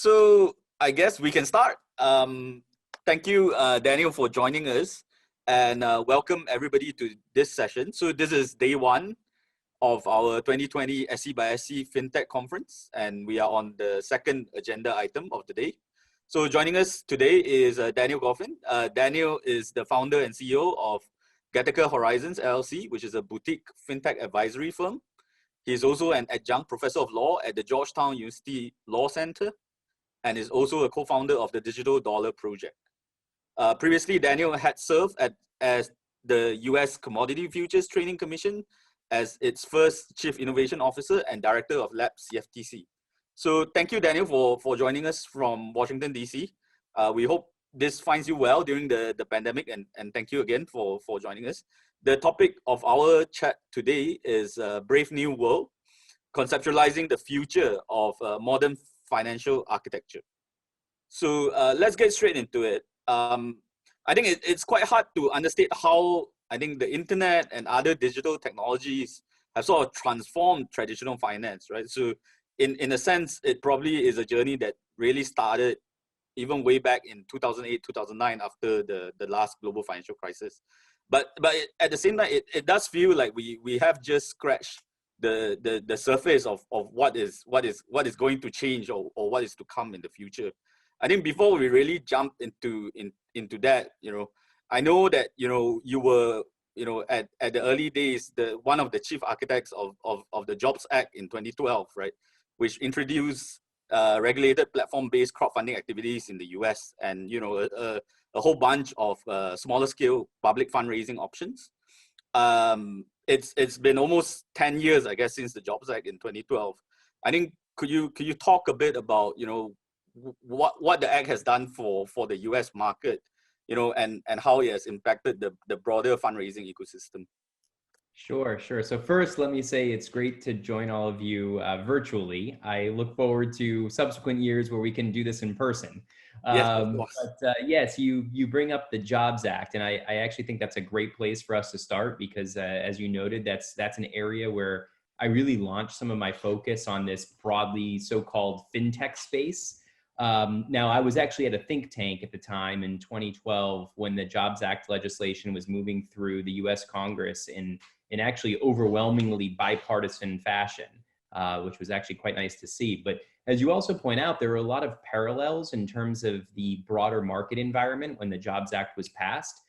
So I guess we can start. Thank you, Daniel, for joining us, and welcome everybody to this session. So this is day one of our 2020 SC by SC FinTech conference, and we are on the second agenda item of the day. So joining us today is Daniel Goffin. Daniel is the founder and CEO of Gattaca Horizons LLC, which is a boutique FinTech advisory firm. He's also an adjunct professor of law at the Georgetown University Law Center, and is also a co-founder of the Digital Dollar Project. Previously, Daniel had served as the US Commodity Futures Trading Commission as its first Chief Innovation Officer and Director of Lab CFTC. So thank you, Daniel, for joining us from Washington, DC. We hope this finds you well during the pandemic, and thank you again for joining us. The topic of our chat today is Brave New World, conceptualizing the future of modern financial architecture. So let's get straight into it. I think it's quite hard to understate how I think the internet and other digital technologies have sort of transformed traditional finance, right? So in a sense, it probably is a journey that really started even way back in 2008, 2009, after the last global financial crisis. But at the same time, it does feel like we have just scratched the surface of what is going to change or what is to come in the future. I think before we really jump into that, I know that you were at the early days one of the chief architects of the Jobs Act in 2012, right, which introduced regulated platform-based crowdfunding activities in the US, and a whole bunch of smaller scale public fundraising options. It's been almost 10 years, I guess, since the Jobs Act in 2012. I think could you talk a bit about what the Act has done for the US market, and how it has impacted the broader fundraising ecosystem? Sure. So first, let me say it's great to join all of you virtually. I look forward to subsequent years where we can do this in person. Yes, of course. Yes, you bring up the Jobs Act, and I actually think that's a great place for us to start because, as you noted, that's an area where I really launched some of my focus on this broadly so-called fintech space. Now, I was actually at a think tank at the time in 2012 when the Jobs Act legislation was moving through the US Congress in actually overwhelmingly bipartisan fashion, which was actually quite nice to see. But as you also point out, there were a lot of parallels in terms of the broader market environment when the Jobs Act was passed,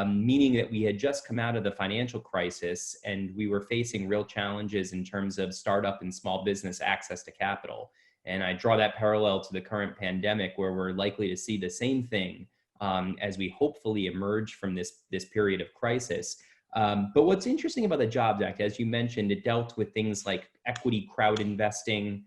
meaning that we had just come out of the financial crisis and we were facing real challenges in terms of startup and small business access to capital. And I draw that parallel to the current pandemic, where we're likely to see the same thing as we hopefully emerge from this period of crisis. But what's interesting about the Jobs Act, as you mentioned, it dealt with things like equity crowd investing,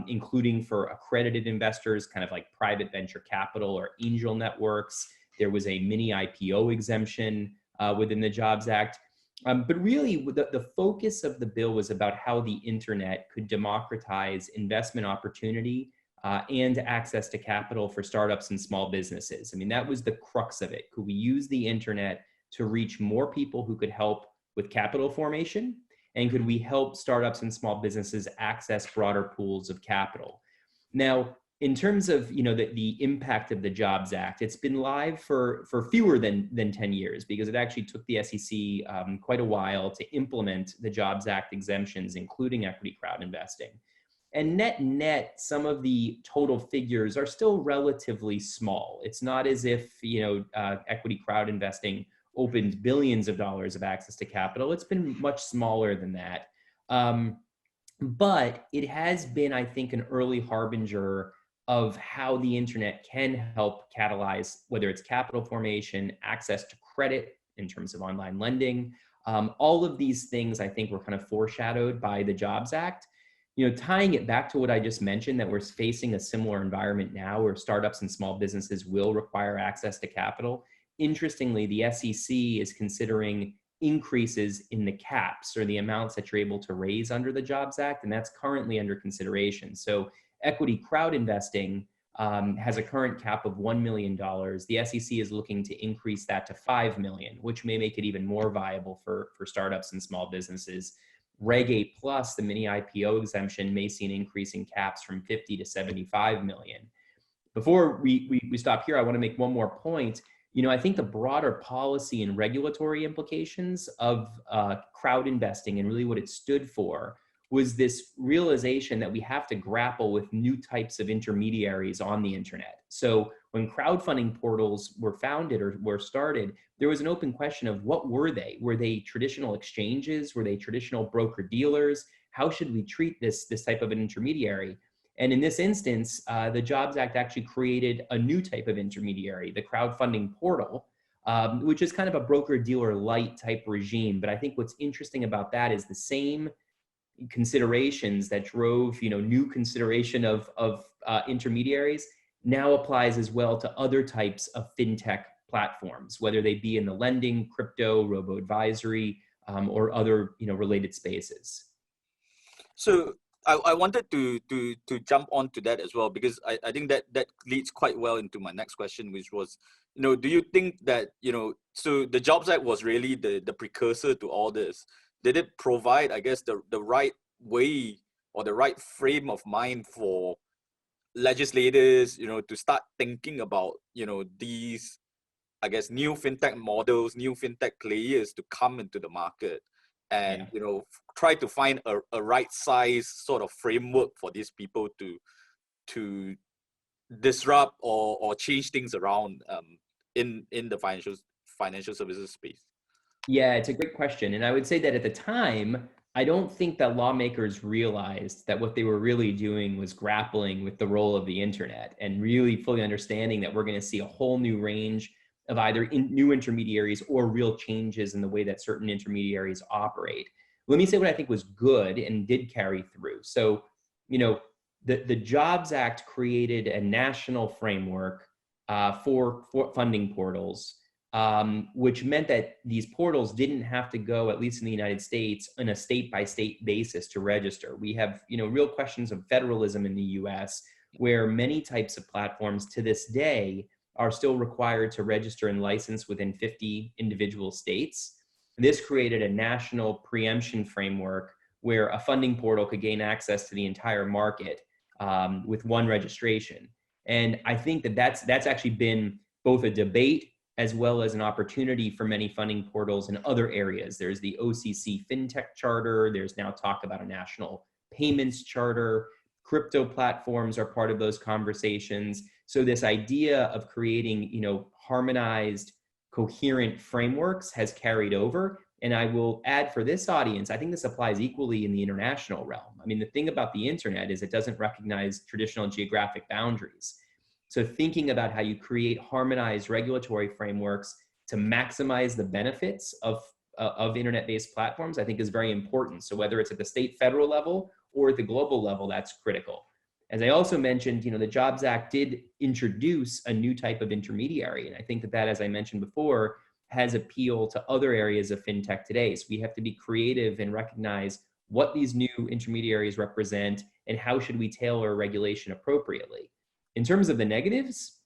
including for accredited investors, kind of like private venture capital or angel networks. There was a mini IPO exemption within the Jobs Act. But really, the focus of the bill was about how the internet could democratize investment opportunity and access to capital for startups and small businesses. I mean, that was the crux of it. Could we use the internet to reach more people who could help with capital formation? And could we help startups and small businesses access broader pools of capital? Now, in terms of the impact of the Jobs Act, it's been live for fewer than 10 years because it actually took the SEC quite a while to implement the Jobs Act exemptions, including equity crowd investing. And net, some of the total figures are still relatively small. It's not as if equity crowd investing opened billions of dollars of access to capital. It's been much smaller than that. But it has been, I think, an early harbinger of how the internet can help catalyze, whether it's capital formation, access to credit in terms of online lending. All of these things, I think, were kind of foreshadowed by the Jobs Act. Tying it back to what I just mentioned, that we're facing a similar environment now where startups and small businesses will require access to capital. Interestingly, the SEC is considering increases in the caps or the amounts that you're able to raise under the Jobs Act, and that's currently under consideration. So equity crowd investing has a current cap of $1 million. The SEC is looking to increase that to $5 million, which may make it even more viable for startups and small businesses. Reg A plus, the mini IPO exemption, may see an increase in caps from 50 to 75 million. Before we stop here, I want to make one more point. I think the broader policy and regulatory implications of crowd investing and really what it stood for was this realization that we have to grapple with new types of intermediaries on the internet. So when crowdfunding portals were founded or were started, there was an open question of what were they? Were they traditional exchanges? Were they traditional broker dealers? How should we treat this type of an intermediary? And in this instance, the Jobs Act actually created a new type of intermediary, the crowdfunding portal, which is kind of a broker-dealer light type regime. But I think what's interesting about that is the same considerations that drove, new consideration of intermediaries now applies as well to other types of fintech platforms, whether they be in the lending, crypto, robo-advisory, or other, related spaces. So I wanted to jump onto that as well, because I think that leads quite well into my next question, which was, do you think that, so the Jobs Act was really the precursor to all this? Did it provide, I guess, the right way or the right frame of mind for legislators, to start thinking about, these, I guess, new fintech models, new fintech players to come into the market? And try to find a right size sort of framework for these people to disrupt or change things around in the financial services space. Yeah, it's a great question. And I would say that at the time, I don't think that lawmakers realized that what they were really doing was grappling with the role of the internet and really fully understanding that we're going to see a whole new range of either new intermediaries or real changes in the way that certain intermediaries operate. Let me say what I think was good and did carry through. So, the Jobs Act created a national framework for funding portals, which meant that these portals didn't have to go, at least in the United States, on a state-by-state basis to register. We have, real questions of federalism in the US, where many types of platforms to this day are still required to register and license within 50 individual states. This created a national preemption framework where a funding portal could gain access to the entire market with one registration. And I think that that's actually been both a debate as well as an opportunity for many funding portals in other areas. There's the OCC FinTech Charter. There's now talk about a national payments charter. Crypto platforms are part of those conversations. So this idea of creating, harmonized, coherent frameworks has carried over. And I will add for this audience, I think this applies equally in the international realm. I mean, the thing about the internet is it doesn't recognize traditional geographic boundaries. So thinking about how you create harmonized regulatory frameworks to maximize the benefits of internet-based platforms, I think is very important. So whether it's at the state, federal level, or at the global level, that's critical. As I also mentioned, the Jobs Act did introduce a new type of intermediary. And I think that, as I mentioned before, has appeal to other areas of fintech today. So we have to be creative and recognize what these new intermediaries represent and how should we tailor regulation appropriately. In terms of the negatives,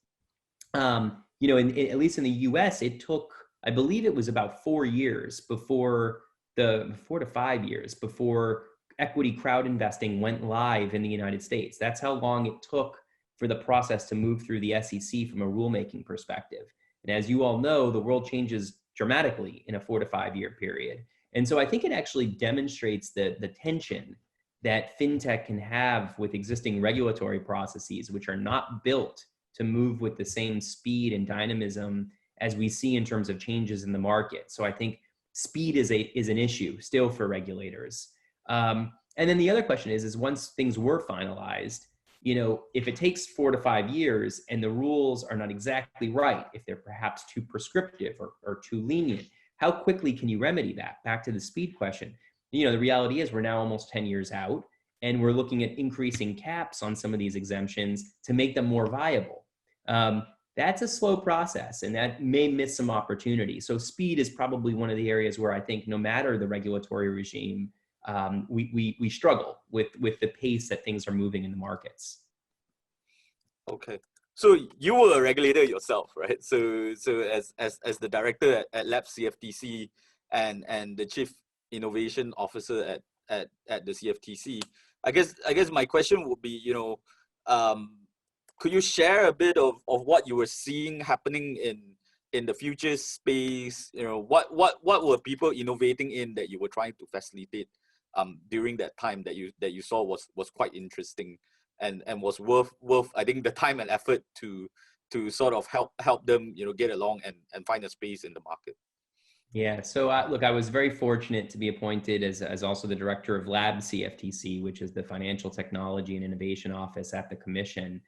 at least in the US, it took, I believe it was about 4 years before 4 to 5 years before equity crowd investing went live in the United States. That's how long it took for the process to move through the SEC from a rulemaking perspective. And as you all know, the world changes dramatically in a 4 to 5 year period. And so I think it actually demonstrates the tension that fintech can have with existing regulatory processes, which are not built to move with the same speed and dynamism as we see in terms of changes in the market. So I think speed is an issue still for regulators. And then the other question is once things were finalized, if it takes 4 to 5 years and the rules are not exactly right, if they're perhaps too prescriptive or too lenient, how quickly can you remedy that? Back to the speed question. The reality is we're now almost 10 years out and we're looking at increasing caps on some of these exemptions to make them more viable. That's a slow process and that may miss some opportunity. So speed is probably one of the areas where I think no matter the regulatory regime, we struggle with the pace that things are moving in the markets. Okay. So you were a regulator yourself, right? So as the director at Lab CFTC and the chief innovation officer at the CFTC. I guess my question would be, could you share a bit of what you were seeing happening in the futures space? What were people innovating in that you were trying to facilitate during that time that you saw was quite interesting and was worth I think the time and effort to sort of help them get along and find a space in the market. Yeah, so look, I was very fortunate to be appointed as also the director of Lab CFTC, which is the Financial Technology and Innovation Office at the Commission,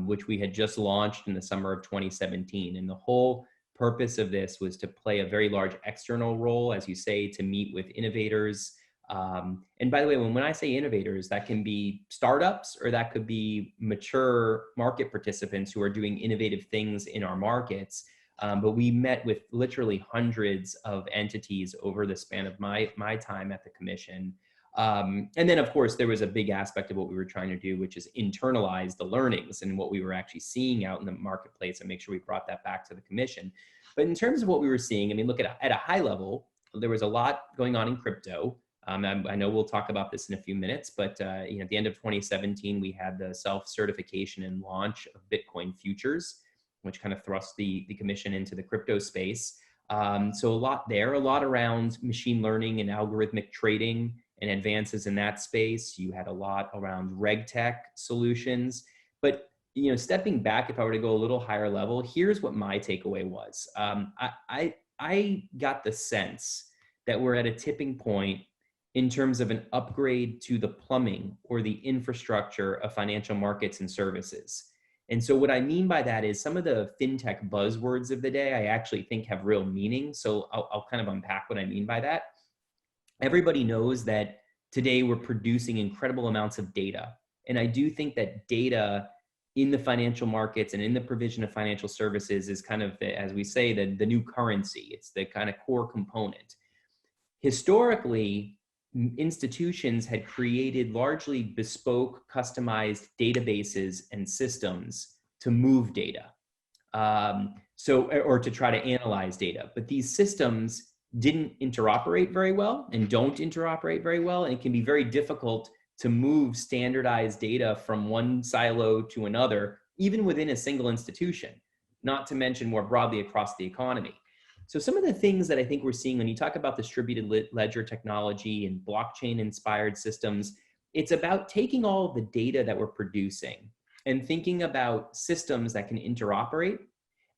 which we had just launched in the summer of 2017. And the whole purpose of this was to play a very large external role, as you say, to meet with innovators. And by the way, when I say innovators, that can be startups or that could be mature market participants who are doing innovative things in our markets. But we met with literally hundreds of entities over the span of my time at the Commission. And then, of course, there was a big aspect of what we were trying to do, which is internalize the learnings and what we were actually seeing out in the marketplace and make sure we brought that back to the Commission. But in terms of what we were seeing, I mean, look, at a high level, there was a lot going on in crypto. I know we'll talk about this in a few minutes, but at the end of 2017, we had the self-certification and launch of Bitcoin futures, which kind of thrust the Commission into the crypto space. So a lot there, a lot around machine learning and algorithmic trading and advances in that space. You had a lot around RegTech solutions. But stepping back, if I were to go a little higher level, here's what my takeaway was. I got the sense that we're at a tipping point in terms of an upgrade to the plumbing or the infrastructure of financial markets and services. And so what I mean by that is some of the fintech buzzwords of the day, I actually think have real meaning. So I'll kind of unpack what I mean by that. Everybody knows that today we're producing incredible amounts of data. And I do think that data in the financial markets and in the provision of financial services is kind of, as we say, the new currency. It's the kind of core component. Historically, institutions had created largely bespoke, customized databases and systems to move data, or to try to analyze data. But these systems didn't interoperate very well and don't interoperate very well, and it can be very difficult to move standardized data from one silo to another, even within a single institution, not to mention more broadly across the economy. So some of the things that I think we're seeing when you talk about distributed ledger technology and blockchain-inspired systems, it's about taking all of the data that we're producing and thinking about systems that can interoperate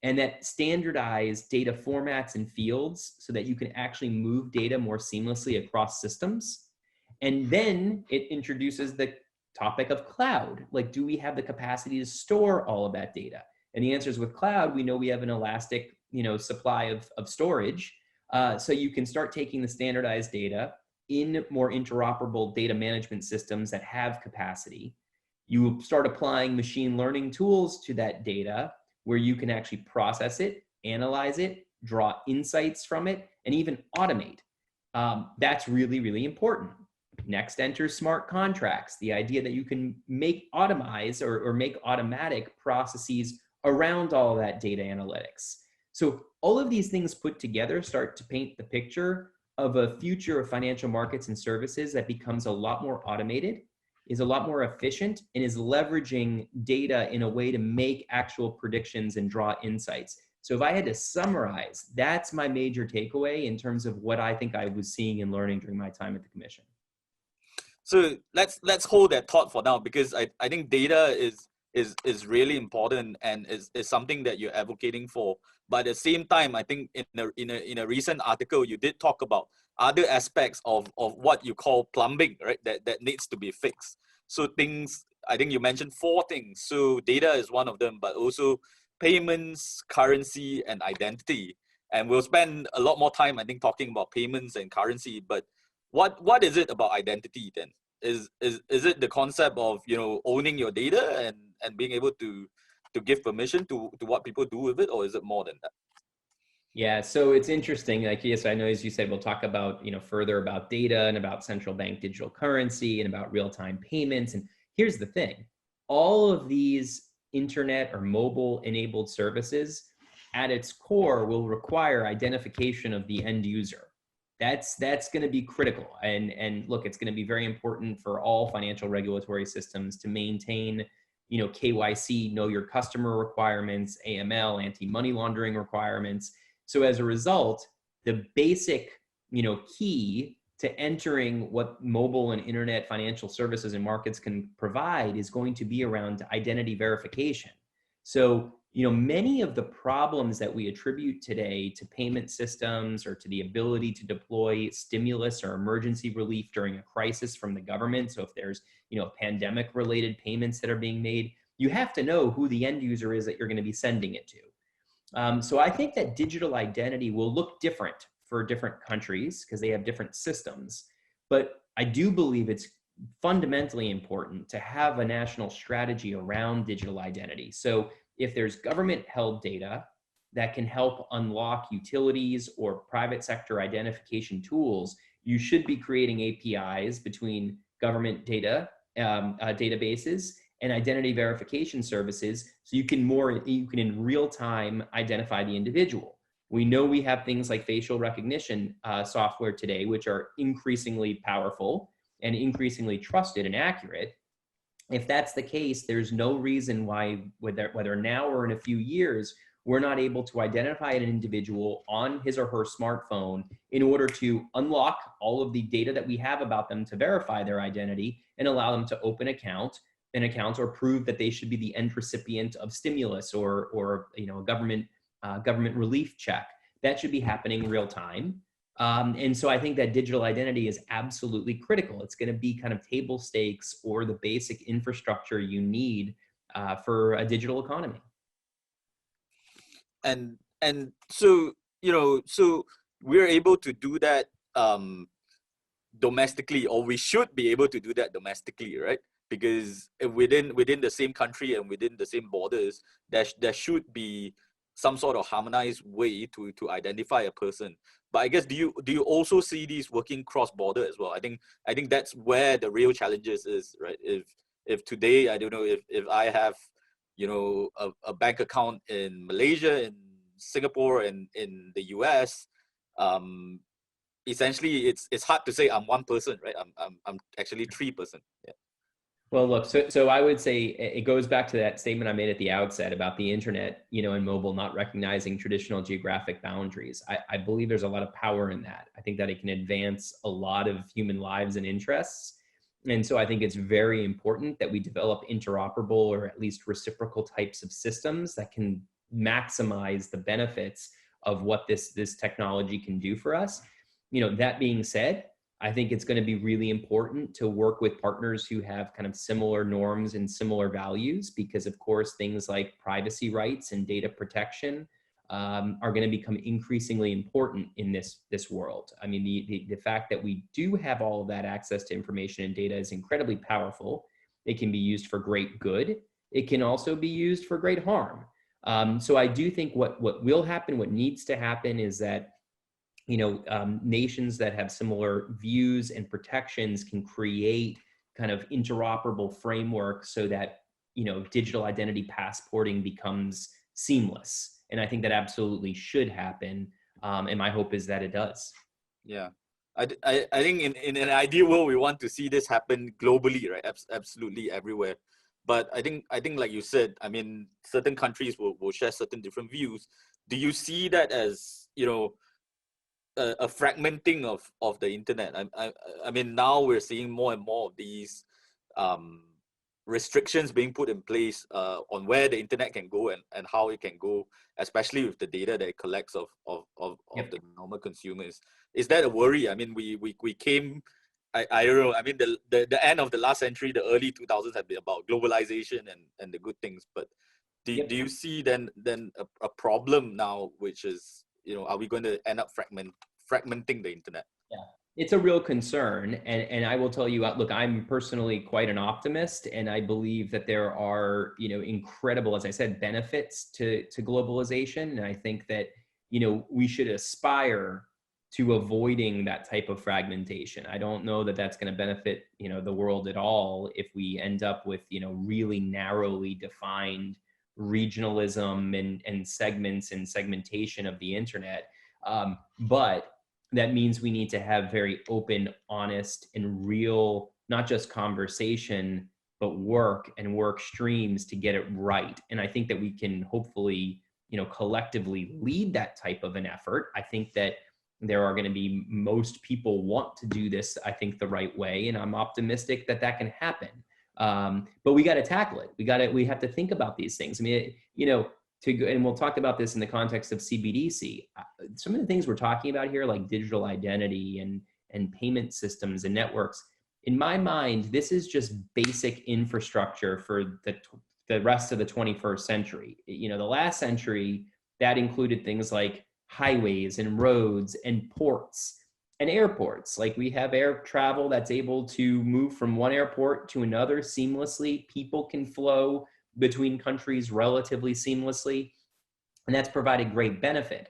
and that standardize data formats and fields so that you can actually move data more seamlessly across systems. And then it introduces the topic of cloud. Like, do we have the capacity to store all of that data? And the answer is with cloud, we know we have an elastic supply of storage. So you can start taking the standardized data in more interoperable data management systems that have capacity. You start applying machine learning tools to that data where you can actually process it, analyze it, draw insights from it, and even automate. That's really, really important. Next enters smart contracts, the idea that you can make or make automatic processes around all of that data analytics. So all of these things put together start to paint the picture of a future of financial markets and services that becomes a lot more automated, is a lot more efficient, and is leveraging data in a way to make actual predictions and draw insights. So if I had to summarize, that's my major takeaway in terms of what I think I was seeing and learning during my time at the Commission. So let's hold that thought for now, because I think data is really important and is something that you're advocating for. But at the same time, I think in a recent article, you did talk about other aspects of what you call plumbing, right? That needs to be fixed. So things, I think you mentioned 4 things. So data is one of them, but also payments, currency, and identity. And we'll spend a lot more time, I think, talking about payments and currency. But what is it about identity then? Is it the concept of owning your data and being able to give permission to what people do with it, or is it more than that? Yeah, so it's interesting. Like, yes, I know, as you said, we'll talk about further about data and about central bank digital currency and about real-time payments. And here's the thing: all of these internet or mobile-enabled services, at its core, will require identification of the end user. That's going to be critical. And look, it's going to be very important for all financial regulatory systems to maintain, KYC, know your customer requirements, AML, anti-money laundering requirements. So as a result, the basic, key to entering what mobile and internet financial services and markets can provide is going to be around identity verification. So, many of the problems that we attribute today to payment systems or to the ability to deploy stimulus or emergency relief during a crisis from the government. So if there's, pandemic related payments that are being made, you have to know who the end user is that you're going to be sending it to. So I think that digital identity will look different for different countries because they have different systems. But I do believe it's fundamentally important to have a national strategy around digital identity. So if there's government held data that can help unlock utilities or private sector identification tools, you should be creating APIs between government data databases and identity verification services so you can in real time identify the individual. We know we have things like facial recognition software today, which are increasingly powerful and increasingly trusted and accurate. If that's the case, there's no reason why, whether now or in a few years, we're not able to identify an individual on his or her smartphone in order to unlock all of the data that we have about them to verify their identity and allow them to open an account or prove that they should be the end recipient of stimulus or a government relief check. That should be happening real time. And so I think that digital identity is absolutely critical. It's going to be kind of table stakes or the basic infrastructure you need for a digital economy. And so, so we're able to do that domestically, or we should be able to do that domestically, right? Because within the same country and within the same borders, there should be some sort of harmonized way to identify a person. But I guess do you also see these working cross-border as well? I think that's where the real challenges is, right? If today, I don't know, if I have, a bank account in Malaysia, in Singapore, and in the US, essentially it's hard to say I'm one person, right? I'm actually three person. Yeah. Well, look, so I would say it goes back to that statement I made at the outset about the internet, and mobile not recognizing traditional geographic boundaries. I believe there's a lot of power in that. I think that it can advance a lot of human lives and interests. And so I think it's very important that we develop interoperable or at least reciprocal types of systems that can maximize the benefits of what this technology can do for us. That being said, I think it's going to be really important to work with partners who have kind of similar norms and similar values, because of course, things like privacy rights and data protection are going to become increasingly important in this world. I mean, the fact that we do have all of that access to information and data is incredibly powerful. It can be used for great good. It can also be used for great harm. So I do think what will happen, what needs to happen is that nations that have similar views and protections can create kind of interoperable framework so that, digital identity passporting becomes seamless. And I think that absolutely should happen. And my hope is that it does. Yeah. I think in an ideal world, we want to see this happen globally, right? Absolutely everywhere. But I think like you said, I mean, certain countries will share certain different views. Do you see that as, a fragmenting of the internet? I mean, now we're seeing more and more of these restrictions being put in place on where the internet can go and how it can go, especially with the data that it collects of Yep. the normal consumers. Is that a worry? I mean, we came, I don't know, I mean, the end of the last century, the early 2000s have been about globalization and the good things, but do you see then a problem now, which is, are we going to end up fragmenting the internet? Yeah, it's a real concern. And I will tell you, look, I'm personally quite an optimist, and I believe that there are, incredible, as I said, benefits to globalization. And I think that, we should aspire to avoiding that type of fragmentation. I don't know that that's going to benefit, the world at all if we end up with, really narrowly defined regionalism and segments and segmentation of the internet. But that means we need to have very open, honest, and real, not just conversation, but work and work streams to get it right. And I think that we can hopefully, collectively lead that type of an effort. I think that there are going to be, most people want to do this, I think, the right way. And I'm optimistic that that can happen. But we got to tackle it. We have to think about these things. I mean, and we'll talk about this in the context of CBDC. Some of the things we're talking about here, like digital identity and payment systems and networks, in my mind, this is just basic infrastructure for the rest of the 21st century. The last century, that included things like highways and roads and ports and airports. Like, we have air travel that's able to move from one airport to another seamlessly. People can flow between countries relatively seamlessly, and that's provided great benefit.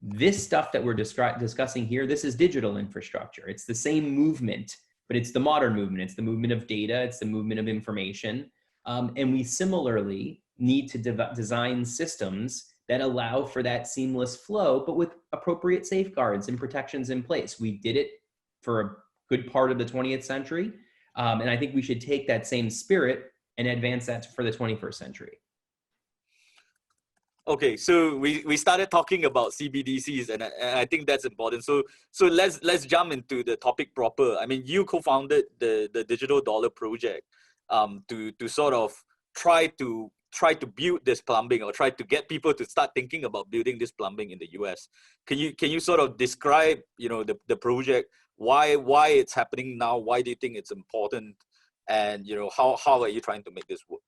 This stuff that we're discussing here, this is digital infrastructure. It's the same movement, but it's the modern movement. It's the movement of data. It's the movement of information. And we similarly need to design systems that allow for that seamless flow, but with appropriate safeguards and protections in place. We did it for a good part of the 20th century. And I think we should take that same spirit and advance that for the 21st century. Okay, so we started talking about CBDCs, and I think that's important. So let's jump into the topic proper. I mean, you co-founded the Digital Dollar Project to sort of try to build this plumbing, or try to get people to start thinking about building this plumbing in the US. Can you sort of describe the project, why it's happening now, why do you think it's important, and how are you trying to make this work?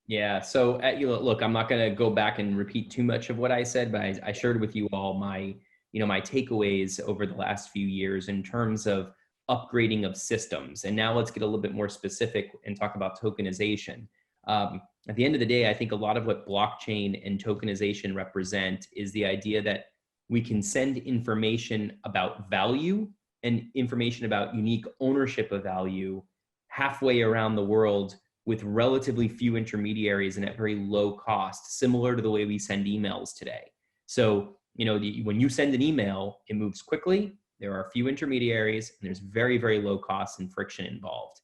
Yeah, so look, I'm not going to go back and repeat too much of what I said, but I shared with you all my takeaways over the last few years in terms of upgrading of systems. And now let's get a little bit more specific and talk about tokenization. At the end of the day, I think a lot of what blockchain and tokenization represent is the idea that we can send information about value and information about unique ownership of value halfway around the world with relatively few intermediaries and at very low cost, similar to the way we send emails today. So, when you send an email, it moves quickly, there are few intermediaries, and there's very, very low cost and friction involved.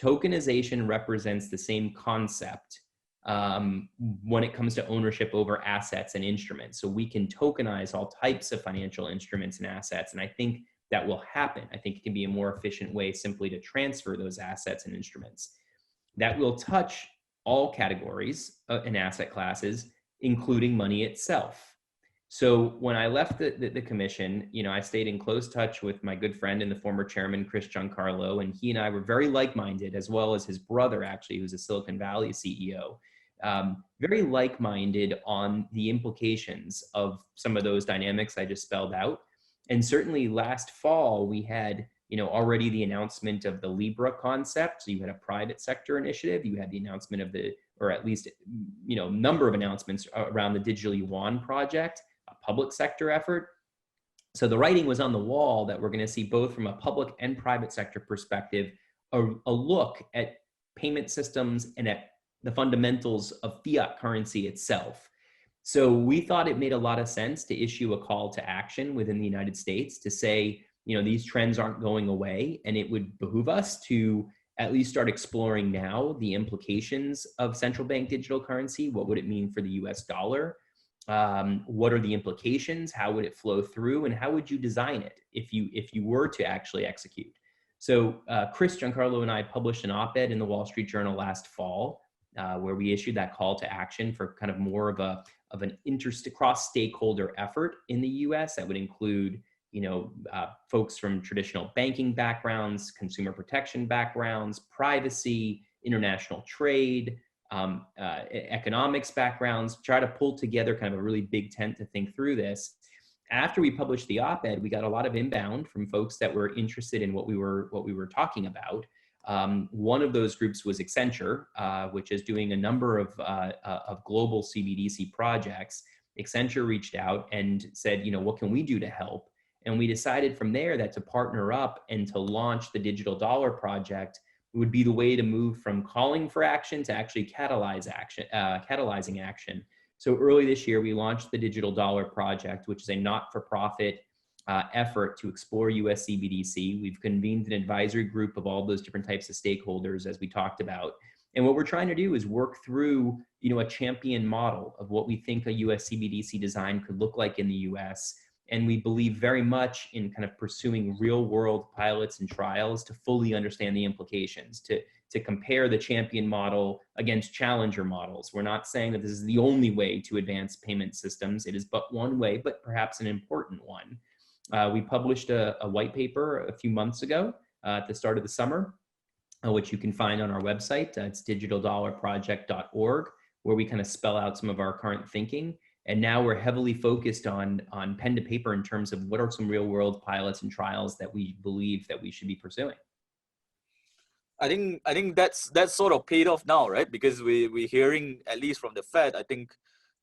Tokenization represents the same concept when it comes to ownership over assets and instruments. So we can tokenize all types of financial instruments and assets, and I think that will happen. I think it can be a more efficient way simply to transfer those assets and instruments. That will touch all categories and asset classes, including money itself. So when I left the commission, I stayed in close touch with my good friend and the former chairman, Chris Giancarlo, and he and I were very like-minded, as well as his brother, actually, who's a Silicon Valley CEO, very like-minded on the implications of some of those dynamics I just spelled out. And certainly last fall, we had already the announcement of the Libra concept. So you had a private sector initiative. You had the announcement of or at least, number of announcements around the digital yuan project, a public sector effort. So the writing was on the wall that we're going to see, both from a public and private sector perspective, a look at payment systems and at the fundamentals of fiat currency itself. So we thought it made a lot of sense to issue a call to action within the United States to say, these trends aren't going away, and it would behoove us to at least start exploring now the implications of central bank digital currency. What would it mean for the US dollar? What are the implications? How would it flow through? And how would you design it if you were to actually execute? So Chris Giancarlo and I published an op-ed in the Wall Street Journal last fall, where we issued that call to action for kind of more of an cross-stakeholder effort in the US that would include folks from traditional banking backgrounds, consumer protection backgrounds, privacy, international trade, economics backgrounds, try to pull together kind of a really big tent to think through this. After we published the op-ed, we got a lot of inbound from folks that were interested in what we were talking about. One of those groups was Accenture, which is doing a number of global CBDC projects. Accenture reached out and said, what can we do to help? And we decided from there that to partner up and to launch the Digital Dollar Project would be the way to move from calling for action to actually catalyzing action. So early this year, we launched the Digital Dollar Project, which is a not-for-profit effort to explore US CBDC. We've convened an advisory group of all those different types of stakeholders, as we talked about. And what we're trying to do is work through, a champion model of what we think a US CBDC design could look like in the US. And we believe very much in kind of pursuing real world pilots and trials to fully understand the implications, to compare the champion model against challenger models. We're not saying that this is the only way to advance payment systems. It is but one way, but perhaps an important one. We published a white paper a few months ago at the start of the summer, which you can find on our website. It's digitaldollarproject.org, where we kind of spell out some of our current thinking. And now we're heavily focused on pen to paper in terms of what are some real world pilots and trials that we believe that we should be pursuing. I think that's sort of paid off now, right? Because we're hearing, at least from the Fed, I think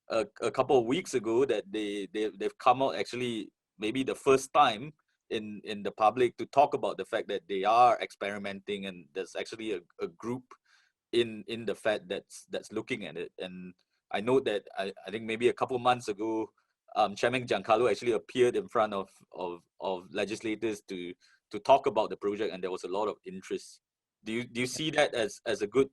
a couple of weeks ago, that they've come out actually maybe the first time in the public to talk about the fact that they are experimenting, and there's actually a group in the Fed that's looking at it. And I know that I think maybe a couple of months ago, Chairman Giancarlo actually appeared in front of legislators to talk about the project, and there was a lot of interest. Do you see that as a good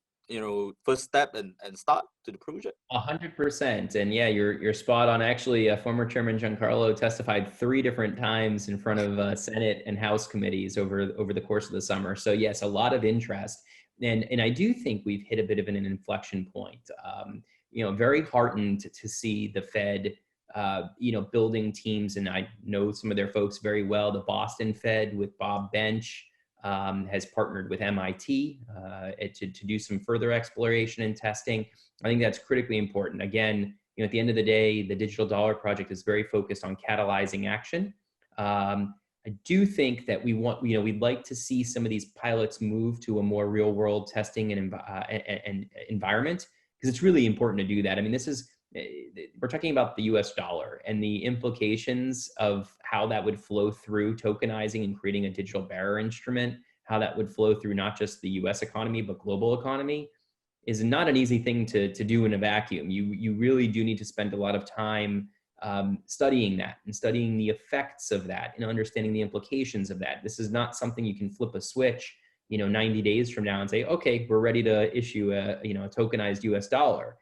first step and start to the project? 100%. And yeah, you're spot on. Actually, former Chairman Giancarlo testified 3 different times in front of Senate and House committees over the course of the summer. So yes, a lot of interest. And I do think we've hit a bit of an inflection point. Very heartened to see the Fed, building teams. And I know some of their folks very well. The Boston Fed with Bob Bench has partnered with MIT to do some further exploration and testing. I think that's critically important. Again, at the end of the day, the Digital Dollar Project is very focused on catalyzing action. I do think that we'd like to see some of these pilots move to a more real world testing and environment, because it's really important to do that. I mean, we're talking about the US dollar and the implications of how that would flow through tokenizing and creating a digital bearer instrument, how that would flow through not just the US economy, but global economy, is not an easy thing to do in a vacuum. You really do need to spend a lot of time studying that and studying the effects of that and understanding the implications of that. This is not something you can flip a switch, 90 days from now and say, okay, we're ready to issue a tokenized US dollar.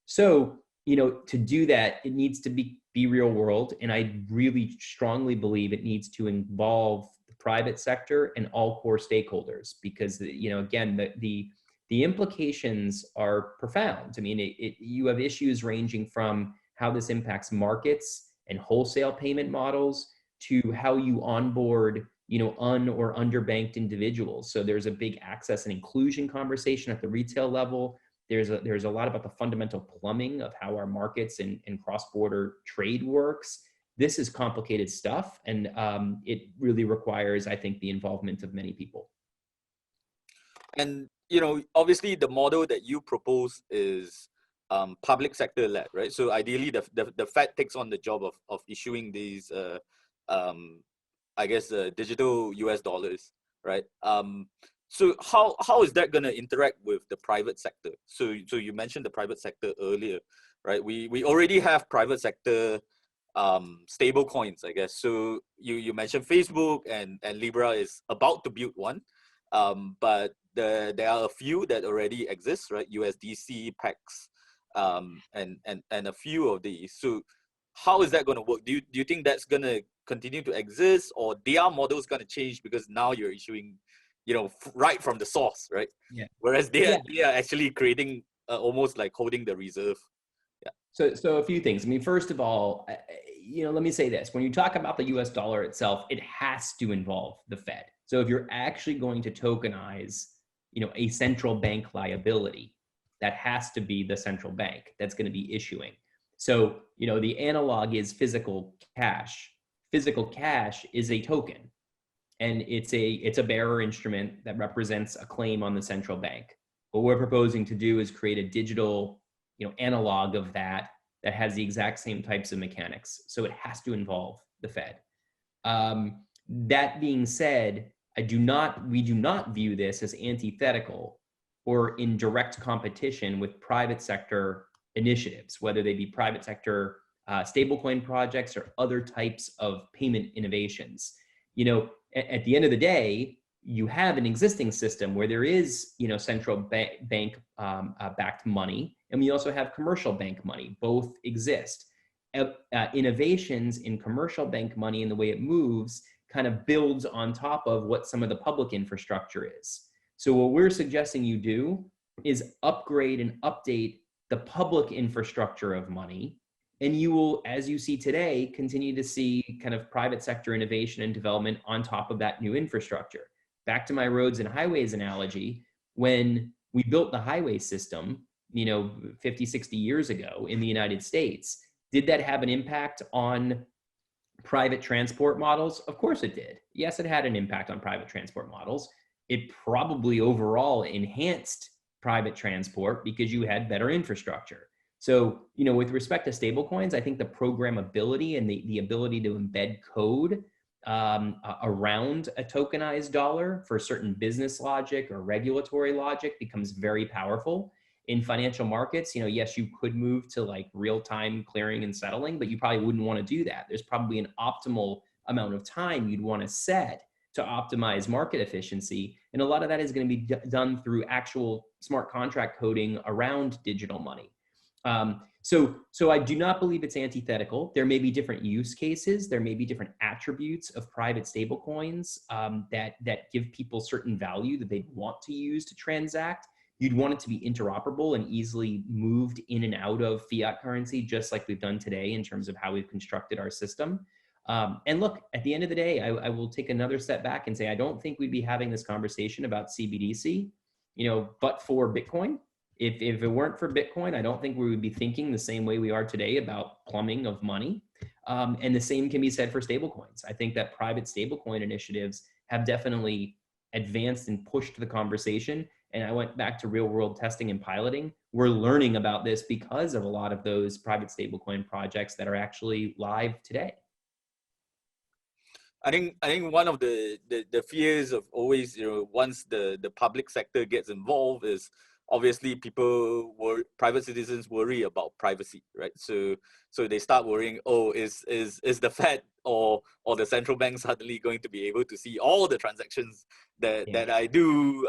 So, to do that, it needs to be real world. And I really strongly believe it needs to involve the private sector and all core stakeholders, because, again, the implications are profound. I mean, you have issues ranging from how this impacts markets and wholesale payment models to how you onboard, un or underbanked individuals. So there's a big access and inclusion conversation at the retail level. There's a lot about the fundamental plumbing of how our markets and cross-border trade works. This is complicated stuff, and it really requires, I think, the involvement of many people. And obviously, the model that you propose is public sector led, right? So ideally, the Fed takes on the job of issuing these, digital US dollars, right? So how is that going to interact with the private sector? So you mentioned the private sector earlier, right? We already have private sector stable coins, I guess. So you mentioned Facebook and Libra is about to build one, but there are a few that already exist, right? USDC, PEX, and a few of these. So how is that going to work? Do you think that's going to continue to exist, or their model is going to change because now you're issuing, right from the source, right? Yeah. Whereas they are actually creating almost like holding the reserve. Yeah. So a few things. I mean, first of all, let me say this: when you talk about the U.S. dollar itself, it has to involve the Fed. So if you're actually going to tokenize, a central bank liability, that has to be the central bank that's going to be issuing. So, the analog is physical cash. Physical cash is a token, and it's a bearer instrument that represents a claim on the central bank. What we're proposing to do is create a digital, analog of that has the exact same types of mechanics. So it has to involve the Fed. That being said, we do not view this as antithetical or in direct competition with private sector initiatives, whether they be private sector stablecoin projects or other types of payment innovations. You know, at the end of the day, you have an existing system where there is, you know, central bank backed money, and we also have commercial bank money. Both exist. Innovations in commercial bank money and the way it moves kind of builds on top of what some of the public infrastructure is. So what we're suggesting you do is upgrade and update the public infrastructure of money. And you will, as you see today, continue to see kind of private sector innovation and development on top of that new infrastructure. Back to my roads and highways analogy, when we built the highway system, you know, 50, 60 years ago in the United States, did that have an impact on private transport models? Of course it did. Yes, it had an impact on private transport models. It probably overall enhanced private transport because you had better infrastructure. So, you know, with respect to stablecoins, I think the programmability and the ability to embed code around a tokenized dollar for certain business logic or regulatory logic becomes very powerful. In financial markets, you know, yes, you could move to like real-time clearing and settling, but you probably wouldn't want to do that. There's probably an optimal amount of time you'd want to set to optimize market efficiency. And a lot of that is going to be done through actual smart contract coding around digital money. So I do not believe it's antithetical. There may be different use cases. There may be different attributes of private stablecoins that give people certain value that they want to use to transact. You'd want it to be interoperable and easily moved in and out of fiat currency, just like we've done today in terms of how we've constructed our system. And look, at the end of the day, I will take another step back and say, I don't think we'd be having this conversation about CBDC, you know, but for Bitcoin. If it weren't for Bitcoin, I don't think we would be thinking the same way we are today about plumbing of money. And the same can be said for stablecoins. I think that private stablecoin initiatives have definitely advanced and pushed the conversation. And I went back to real world testing and piloting. We're learning about this because of a lot of those private stablecoin projects that are actually live today. I think one of the fears of always, you know, once the public sector gets involved is obviously private citizens worry about privacy, right? So they start worrying, oh, is the Fed or the central bank suddenly going to be able to see all the transactions that I do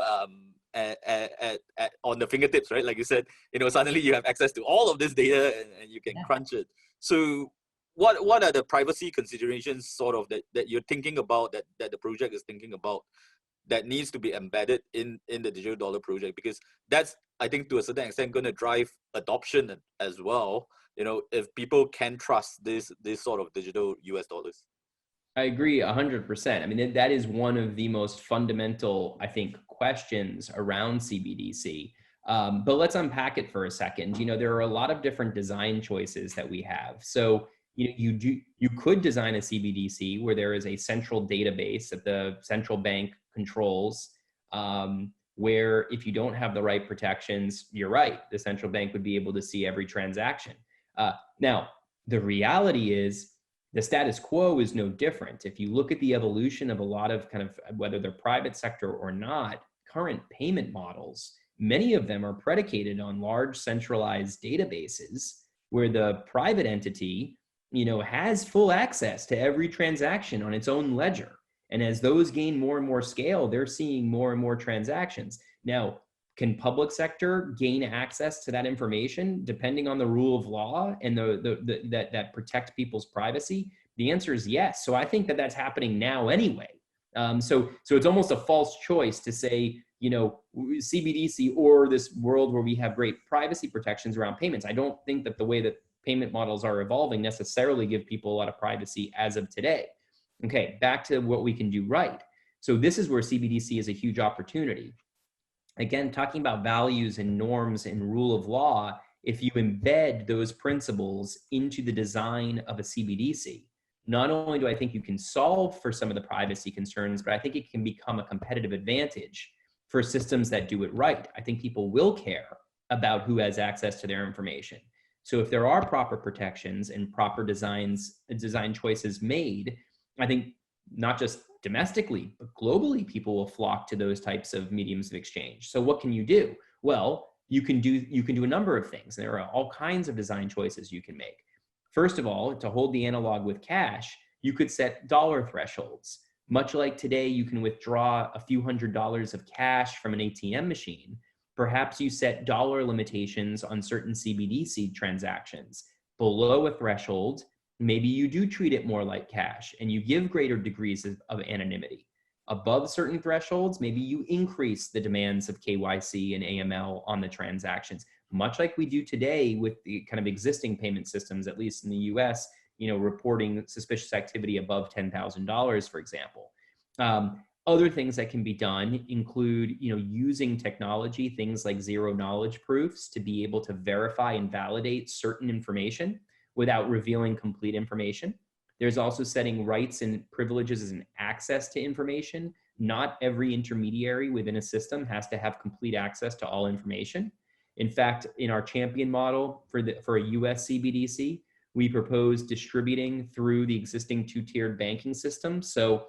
on the fingertips, right? Like you said, you know, suddenly you have access to all of this data and you can crunch it. So what are the privacy considerations sort of that you're thinking about, that the project is thinking about, that needs to be embedded in the digital dollar project? Because that's, I think, to a certain extent going to drive adoption as well, you know, if people can trust this sort of digital US dollars. I agree 100%. I mean, that is one of the most fundamental, I think, questions around CBDC. But let's unpack it for a second. You know, there are a lot of different design choices that we have. So, you know, you could design a CBDC where there is a central database that the central bank controls, where if you don't have the right protections, you're right, the central bank would be able to see every transaction. Now, the reality is the status quo is no different. If you look at the evolution of a lot of kind of, whether they're private sector or not, current payment models, many of them are predicated on large centralized databases where the private entity, you know, has full access to every transaction on its own ledger. And as those gain more and more scale, they're seeing more and more transactions. Now, can public sector gain access to that information depending on the rule of law and that protect people's privacy? The answer is yes. So I think that that's happening now anyway. So it's almost a false choice to say, you know, CBDC or this world where we have great privacy protections around payments. I don't think that the way that payment models are evolving necessarily give people a lot of privacy as of today. Okay, back to what we can do right. So this is where CBDC is a huge opportunity. Again, talking about values and norms and rule of law, if you embed those principles into the design of a CBDC, not only do I think you can solve for some of the privacy concerns, but I think it can become a competitive advantage for systems that do it right. I think people will care about who has access to their information. So if there are proper protections and proper design choices made, I think not just domestically, but globally, people will flock to those types of mediums of exchange. So what can you do? Well, you can do a number of things. There are all kinds of design choices you can make. First of all, to hold the analog with cash, you could set dollar thresholds. Much like today, you can withdraw a few $100s of cash from an ATM machine. Perhaps you set dollar limitations on certain CBDC transactions. Below a threshold, maybe you do treat it more like cash and you give greater degrees of anonymity. Above certain thresholds, maybe you increase the demands of KYC and AML on the transactions, much like we do today with the kind of existing payment systems, at least in the US, reporting suspicious activity above $10,000, for example. Other things that can be done include, using technology, things like zero knowledge proofs to be able to verify and validate certain information without revealing complete information. There's also setting rights and privileges and access to information. Not every intermediary within a system has to have complete access to all information. In fact, in our champion model for a US CBDC, we propose distributing through the existing two-tiered banking system. So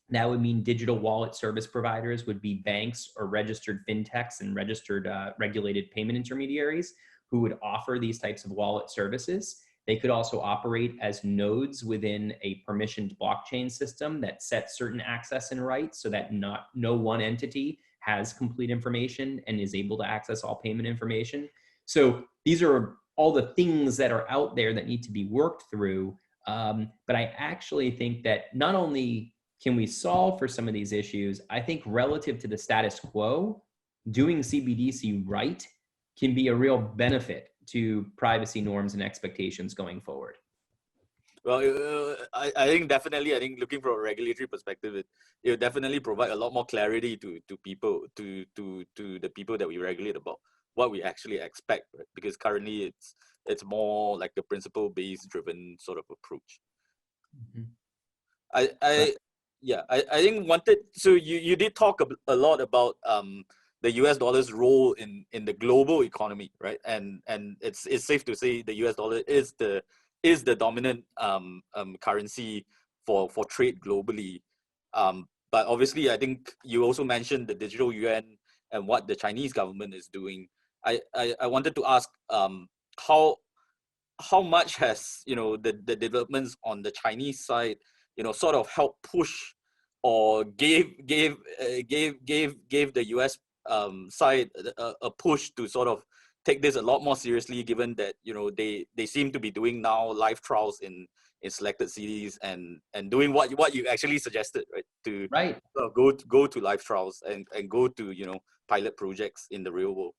that would mean digital wallet service providers would be banks or registered fintechs and registered regulated payment intermediaries who would offer these types of wallet services. They could also operate as nodes within a permissioned blockchain system that sets certain access and rights so that no one entity has complete information and is able to access all payment information. So these are all the things that are out there that need to be worked through. But I actually think that not only can we solve for some of these issues, I think relative to the status quo, doing CBDC right can be a real benefit to privacy norms and expectations going forward. Well, I think definitely, looking from a regulatory perspective, it will definitely provide a lot more clarity to people, to the people that we regulate about what we actually expect, right? Because currently it's more like the principle-based driven sort of approach. Mm-hmm. I think so you did talk a lot about the US dollar's role in the global economy, right? And it's safe to say the US dollar is the dominant currency for trade globally. But obviously, I think you also mentioned the digital yuan and what the Chinese government is doing. I wanted to ask how much has the developments on the Chinese side sort of helped push or gave the US side a push to sort of take this a lot more seriously, given that they seem to be doing now live trials in selected cities and doing what you actually suggested, right? To go to live trials and go to pilot projects in the real world.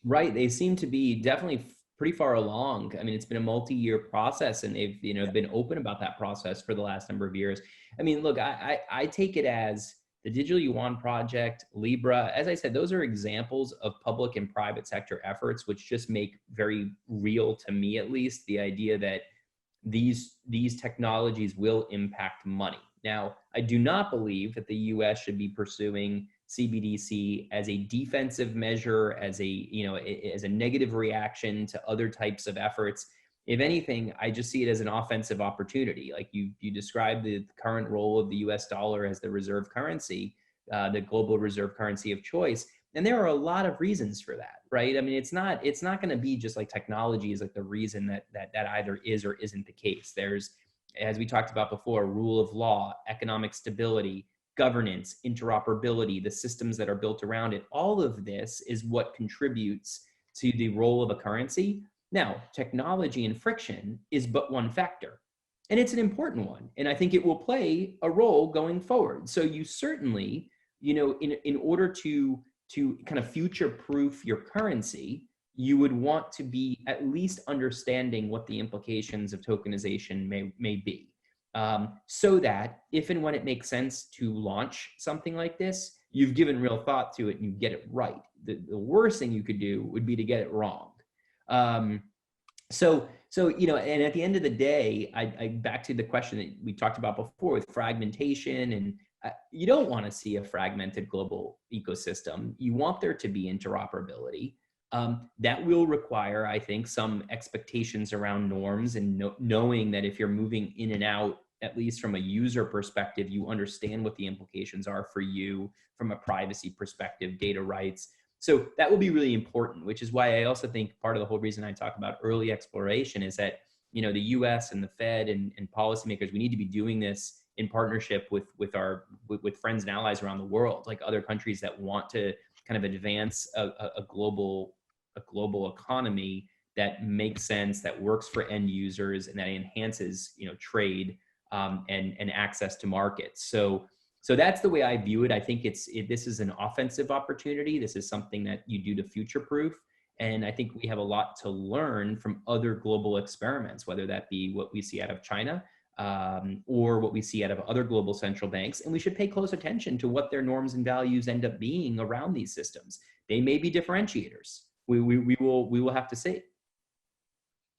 Right, they seem to be definitely pretty far along. I mean, it's been a multi-year process, and they've been open about that process for the last number of years. I mean, look, I take it as the Digital Yuan Project, Libra, as I said, those are examples of public and private sector efforts, which just make very real, to me at least, the idea that these technologies will impact money. Now, I do not believe that the US should be pursuing CBDC as a defensive measure, as a negative reaction to other types of efforts. If anything, I just see it as an offensive opportunity. Like you described the current role of the US dollar as the reserve currency, the global reserve currency of choice. And there are a lot of reasons for that, right? I mean, it's not going to be just like technology is like the reason that either is or isn't the case. There's, as we talked about before, rule of law, economic stability, governance, interoperability, the systems that are built around it. All of this is what contributes to the role of a currency. Now, technology and friction is but one factor, and it's an important one. And I think it will play a role going forward. So you certainly, in order to kind of future-proof your currency, you would want to be at least understanding what the implications of tokenization may be. So that if and when it makes sense to launch something like this, you've given real thought to it and you get it right. The worst thing you could do would be to get it wrong. So and at the end of the day, I back to the question that we talked about before with fragmentation, and you don't want to see a fragmented global ecosystem. You want there to be interoperability. That will require, I think, some expectations around norms and knowing that if you're moving in and out, at least from a user perspective, you understand what the implications are for you from a privacy perspective, data rights. So that will be really important, which is why I also think part of the whole reason I talk about early exploration is that the US and the Fed and policymakers, we need to be doing this in partnership with friends and allies around the world, like other countries that want to kind of advance a global economy that makes sense, that works for end users, and that enhances, trade and access to markets. So that's the way I view it. I think this is an offensive opportunity. This is something that you do to future-proof. And I think we have a lot to learn from other global experiments, whether that be what we see out of China or what we see out of other global central banks. And we should pay close attention to what their norms and values end up being around these systems. They may be differentiators. We will have to see.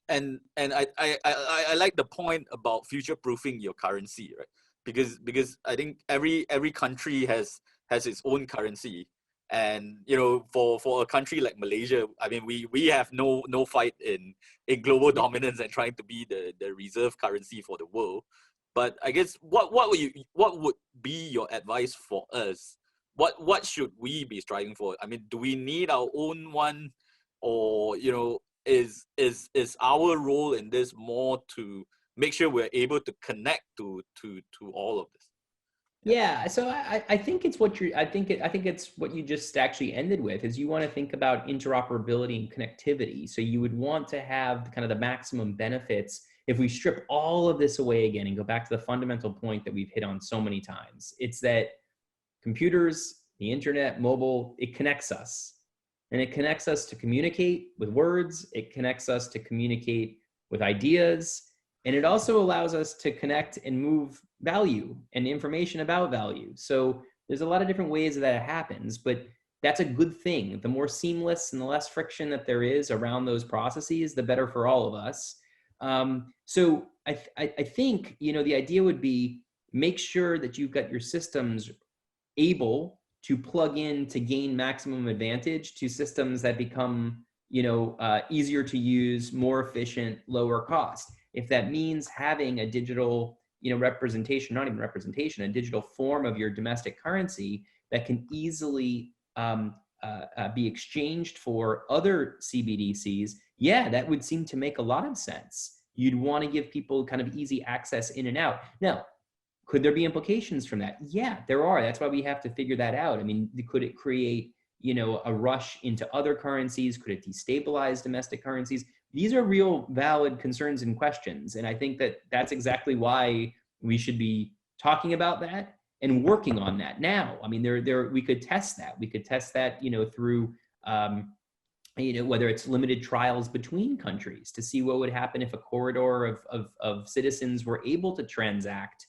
And I like the point about future-proofing your currency, right? Because I think every country has its own currency. And for a country like Malaysia, I mean, we have no fight in global dominance and trying to be the reserve currency for the world. But I guess what would be your advice for us? What should we be striving for? I mean, do we need our own one, or is our role in this more to make sure we're able to connect to all of this? Yeah, so I think it's I think it's what you just actually ended with, is you want to think about interoperability and connectivity. So you would want to have kind of the maximum benefits. If we strip all of this away again and go back to the fundamental point that we've hit on so many times, it's that computers, the internet, mobile, it connects us. And it connects us to communicate with words. It connects us to communicate with ideas. And it also allows us to connect and move value and information about value. So there's a lot of different ways that happens, but that's a good thing. The more seamless and the less friction that there is around those processes, the better for all of us. So I think, the idea would be make sure that you've got your systems able to plug in to gain maximum advantage to systems that become, easier to use, more efficient, lower cost. If that means having a digital, representation, not even representation, a digital form of your domestic currency that can easily be exchanged for other CBDCs, yeah, that would seem to make a lot of sense. You'd want to give people kind of easy access in and out. Now, could there be implications from that? Yeah, there are. That's why we have to figure that out. I mean, could it create, a rush into other currencies? Could it destabilize domestic currencies? These are real valid concerns and questions. And I think that that's exactly why we should be talking about that and working on that now. I mean, we could test that. We could test that, through, whether it's limited trials between countries to see what would happen if a corridor of citizens were able to transact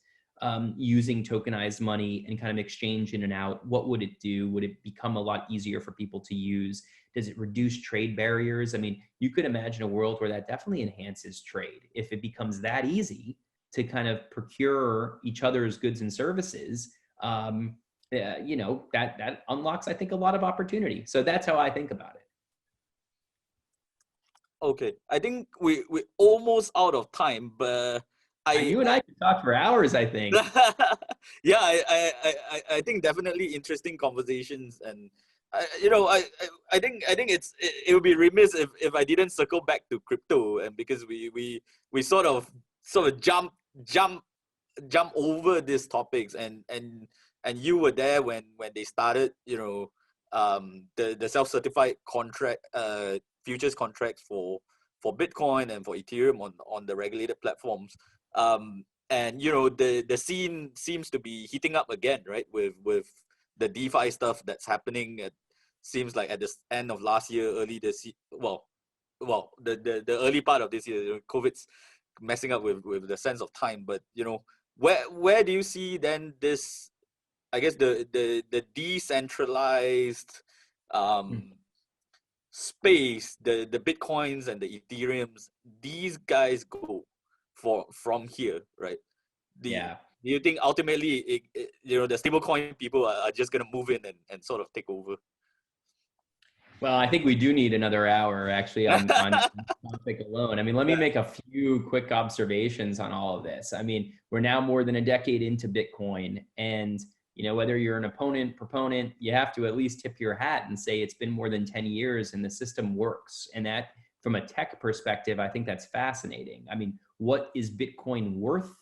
using tokenized money and kind of exchange in and out. What would it do? Would it become a lot easier for people to use? Does it reduce trade barriers? I mean, you could imagine a world where that definitely enhances trade. If it becomes that easy to kind of procure each other's goods and services, that unlocks, I think, a lot of opportunity. So that's how I think about it. Okay, I think we're almost out of time, but you and I could talk for hours, I think. Yeah, I think definitely interesting conversations, and I think it would be remiss if I didn't circle back to crypto, and because we sort of jump over these topics, and you were there when they started, the self-certified contract futures contracts for Bitcoin and for Ethereum on the regulated platforms. And the scene seems to be heating up again, right? With the DeFi stuff that's happening. It seems like at the end of last year, early this year, the early part of this year, COVID's messing up with the sense of time. But where do you see then this? I guess the decentralized space, the Bitcoins and the Ethereums, these guys go from here, right? Do you think ultimately the stablecoin people are just going to move in and sort of take over? Well, I think we do need another hour actually on topic alone. I mean, let me make a few quick observations on all of this. I mean, we're now more than a decade into Bitcoin, and whether you're an proponent, you have to at least tip your hat and say it's been more than 10 years and the system works. And that from a tech perspective, I think that's fascinating. I mean, what is Bitcoin worth?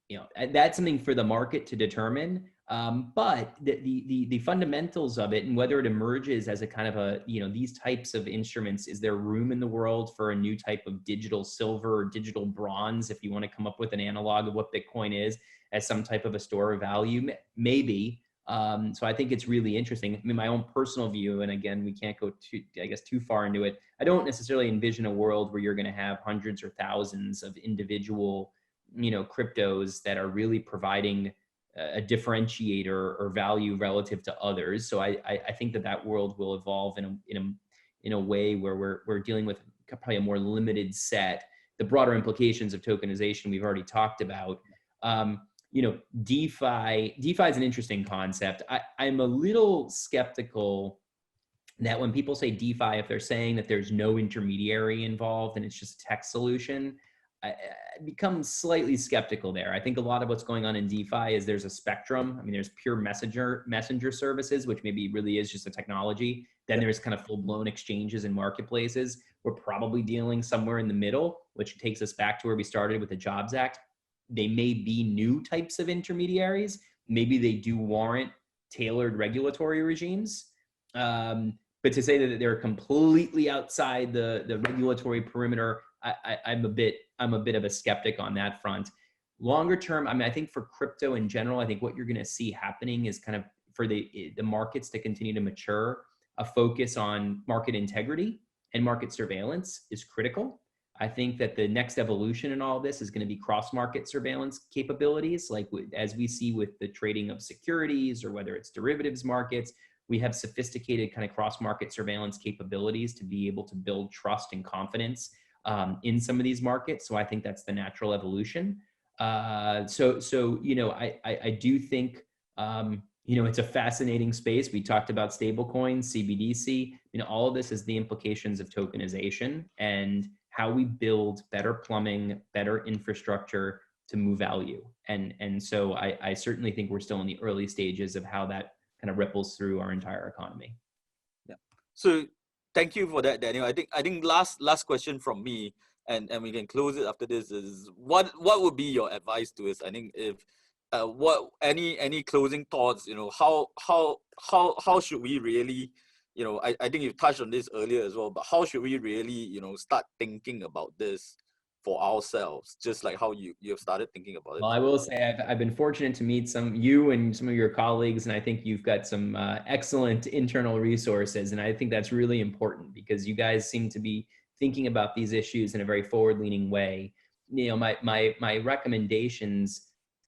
You know, that's something for the market to determine. But the fundamentals of it, and whether it emerges as a kind of a, you know, these types of instruments, is there room in the world for a new type of digital silver or digital bronze, if you want to come up with an analog of what Bitcoin is, as some type of a store of value? Maybe. So I think it's really interesting. I mean, my own personal view, and again, we can't go too far into it. I don't necessarily envision a world where you're going to have hundreds or thousands of individual, you know, cryptos that are really providing a differentiator or value relative to others. So I think that world will evolve in a way where we're dealing with probably a more limited set. The broader implications of tokenization we've already talked about. You know, DeFi is an interesting concept. I'm a little skeptical that when people say DeFi, if they're saying that there's no intermediary involved and it's just a tech solution, I become slightly skeptical there. I think a lot of what's going on in DeFi is there's a spectrum. I mean, there's pure messenger services, which maybe really is just a technology. Then there's kind of full-blown exchanges and marketplaces. We're probably dealing somewhere in the middle, which takes us back to where we started with the Jobs Act. They may be new types of intermediaries. Maybe they do warrant tailored regulatory regimes. But to say that they're completely outside the regulatory perimeter, I'm a bit of a skeptic on that front. Longer term, I mean, I think for crypto in general, I think what you're going to see happening is kind of for the markets to continue to mature, a focus on market integrity and market surveillance is critical. I think that the next evolution in all of this is going to be cross-market surveillance capabilities, like as we see with the trading of securities or whether it's derivatives markets. We have sophisticated kind of cross-market surveillance capabilities to be able to build trust and confidence in some of these markets. So I think that's the natural evolution. So you know, I do think you know, it's a fascinating space. We talked about stablecoins, CBDC. You know, all of this is the implications of tokenization and how we build better plumbing, better infrastructure to move value. And so I certainly think we're still in the early stages of how that kind of ripples through our entire economy. Yeah. So thank you for that, Daniel. I think last question from me, and we can close it after this, is what would be your advice to us? I think if what any closing thoughts, you know, how should we really, you know, I think you touched on this earlier as well, but how should we really, you know, start thinking about this for ourselves, just like how you have started thinking about it? Well, I will say I've been fortunate to meet you and some of your colleagues, and I think you've got some excellent internal resources, and I think that's really important because you guys seem to be thinking about these issues in a very forward-leaning way. You know, my recommendations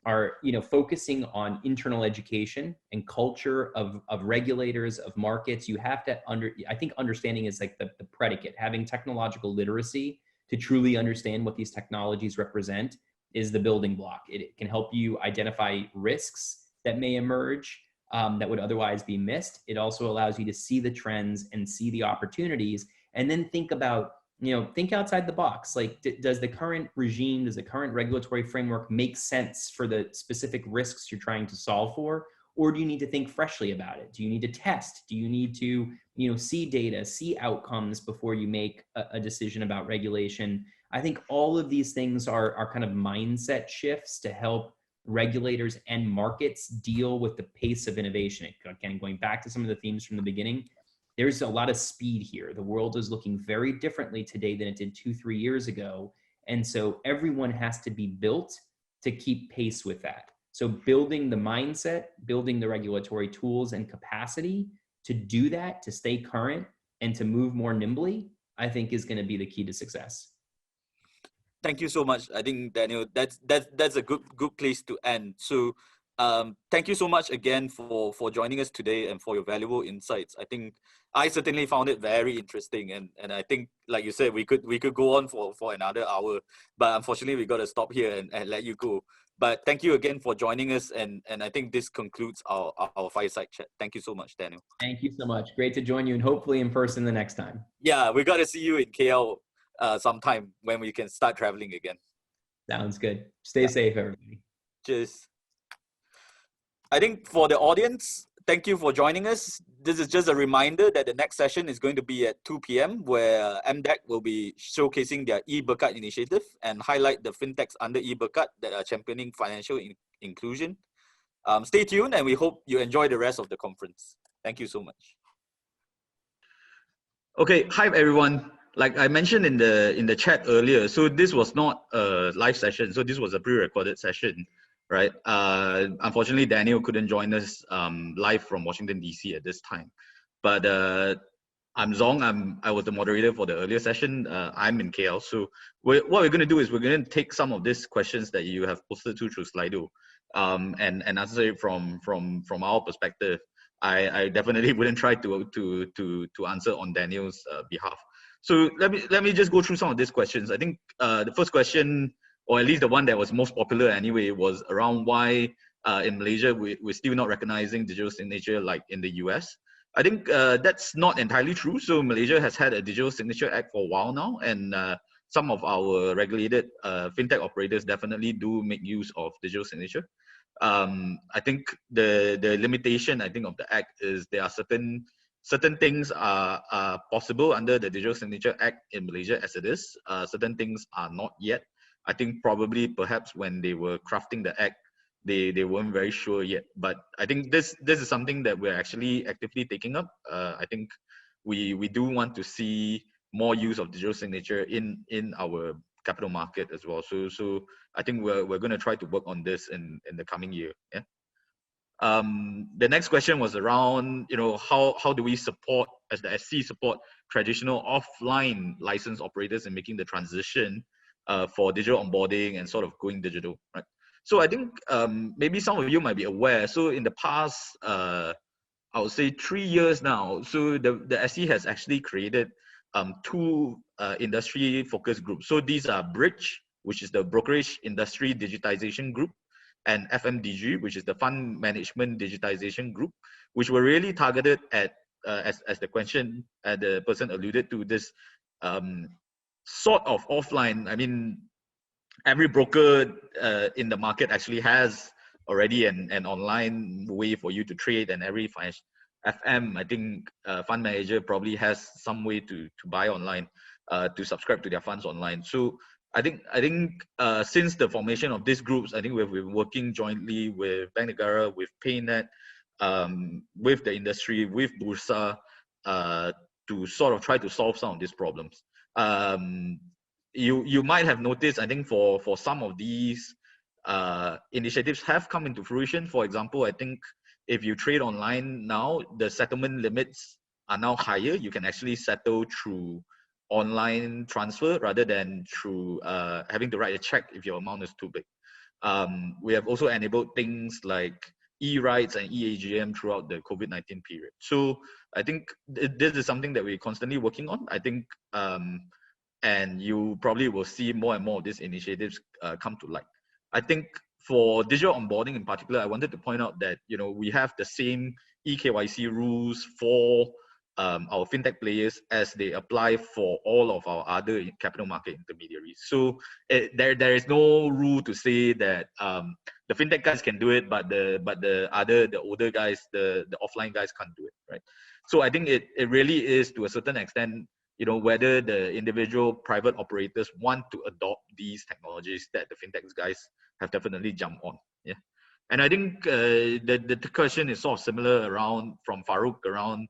are, you know, focusing on internal education and culture of regulators, of markets. You have to I think understanding is like the predicate. Having technological literacy to truly understand what these technologies represent is the building block. It can help you identify risks that may emerge that would otherwise be missed. It also allows you to see the trends and see the opportunities, and then think about, you know, think outside the box. Like, does the current regime, does the current regulatory framework make sense for the specific risks you're trying to solve for? Or do you need to think freshly about it? Do you need to test? Do you need to, you know, see data, see outcomes before you make a decision about regulation? I think all of these things are kind of mindset shifts to help regulators and markets deal with the pace of innovation. Again, going back to some of the themes from the beginning, there's a lot of speed here. The world is looking very differently today than it did 2-3 years ago. And so everyone has to be built to keep pace with that. So building the mindset, building the regulatory tools and capacity to do that, to stay current and to move more nimbly, I think is going to be the key to success. Thank you so much. I think, Daniel, that's a good place to end. So thank you so much again for joining us today and for your valuable insights. I think I certainly found it very interesting, and I think, like you said, we could go on for another hour, but unfortunately we got to stop here and let you go. But thank you again for joining us, and I think this concludes our fireside chat. Thank you so much, Daniel. Thank you so much. Great to join you, and hopefully in person the next time. Yeah, we got to see you in KL sometime when we can start traveling again. Sounds good. Stay safe, everybody. Cheers. I think for the audience, thank you for joining us. This is just a reminder that the next session is going to be at 2 p.m. where MDEC will be showcasing their e-Berkat initiative and highlight the fintechs under e-Berkat that are championing financial inclusion. Stay tuned, and we hope you enjoy the rest of the conference. Thank you so much. Okay, hi everyone. Like I mentioned in the chat earlier, so this was not a live session, so this was a pre-recorded session, right? Unfortunately, Daniel couldn't join us live from Washington DC at this time, but I'm Zong. I was the moderator for the earlier session. I'm in KL, so what we're going to do is we're going to take some of these questions that you have posted through Slido, and answer it from our perspective. I definitely wouldn't try to answer on Daniel's behalf. So let me just go through some of these questions. I think the first question, or at least the one that was most popular anyway, was around why in Malaysia we're still not recognizing digital signature like in the US. I think that's not entirely true. So Malaysia has had a Digital Signature Act for a while now, and some of our regulated fintech operators definitely do make use of digital signature. I think the limitation I think of the act is there are certain things are possible under the Digital Signature Act in Malaysia as it is. Certain things are not yet. I think probably perhaps when they were crafting the act, they weren't very sure yet. But I think this is something that we're actually actively taking up. I think we do want to see more use of digital signature in our capital market as well. So I think we're going to try to work on this in the coming year. Yeah. The next question was around, how do we support, as the SC support traditional offline license operators in making the transition for digital onboarding and sort of going digital, right? So I think maybe some of you might be aware. So in the past, I would say 3 years now, so the SC has actually created two industry focus groups. So these are Bridge, which is the Brokerage Industry Digitization Group, and FMDG, which is the Fund Management Digitization Group, which were really targeted at, as the question, the person alluded to, this sort of offline. I mean, every broker in the market actually has already an online way for you to trade, and every FM, I think fund manager probably has some way to buy online, to subscribe to their funds online. So I think since the formation of these groups, I think we've been working jointly with Bank Negara, with PayNet, with the industry, with Bursa, to sort of try to solve some of these problems. You might have noticed, I think for some of these initiatives have come into fruition. For example, I think if you trade online now, the settlement limits are now higher. You can actually settle through online transfer rather than through having to write a check if your amount is too big. We have also enabled things like e-rights and e-AGM throughout the COVID-19 period. So I think this is something that we're constantly working on. I think, and you probably will see more and more of these initiatives come to light. I think for digital onboarding in particular, I wanted to point out that we have the same eKYC rules for our fintech players as they apply for all of our other capital market intermediaries. So there is no rule to say that the fintech guys can do it, but the older guys, the offline guys can't do it, right? So I think it really is, to a certain extent, whether the individual private operators want to adopt these technologies that the fintech guys have definitely jumped on. Yeah. And I think the question is sort of similar from Farouk around,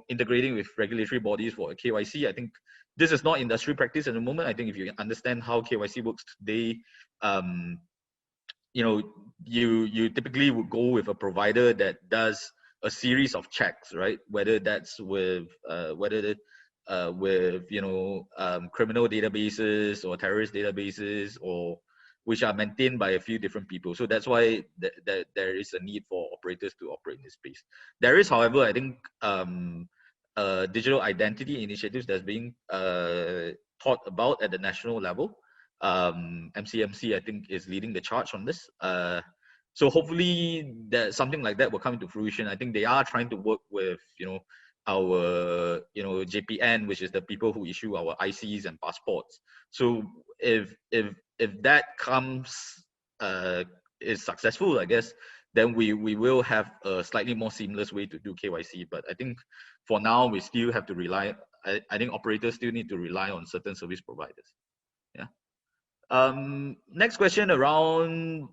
integrating with regulatory bodies for KYC. I think this is not industry practice at the moment. I think if you understand how KYC works today, you typically would go with a provider that does a series of checks, right? Whether that's with criminal databases or terrorist databases, or which are maintained by a few different people. So that's why there is a need for operators to operate in this space. There is, however, I think digital identity initiatives that's being thought about at the national level. MCMC, I think, is leading the charge on this. So hopefully that something like that will come into fruition. I think they are trying to work with, our JPN, which is the people who issue our ICs and passports. So if that comes is successful, I guess then we will have a slightly more seamless way to do KYC. But I think for now, we still have to rely, I think operators still need to rely on certain service providers. Yeah. Next question around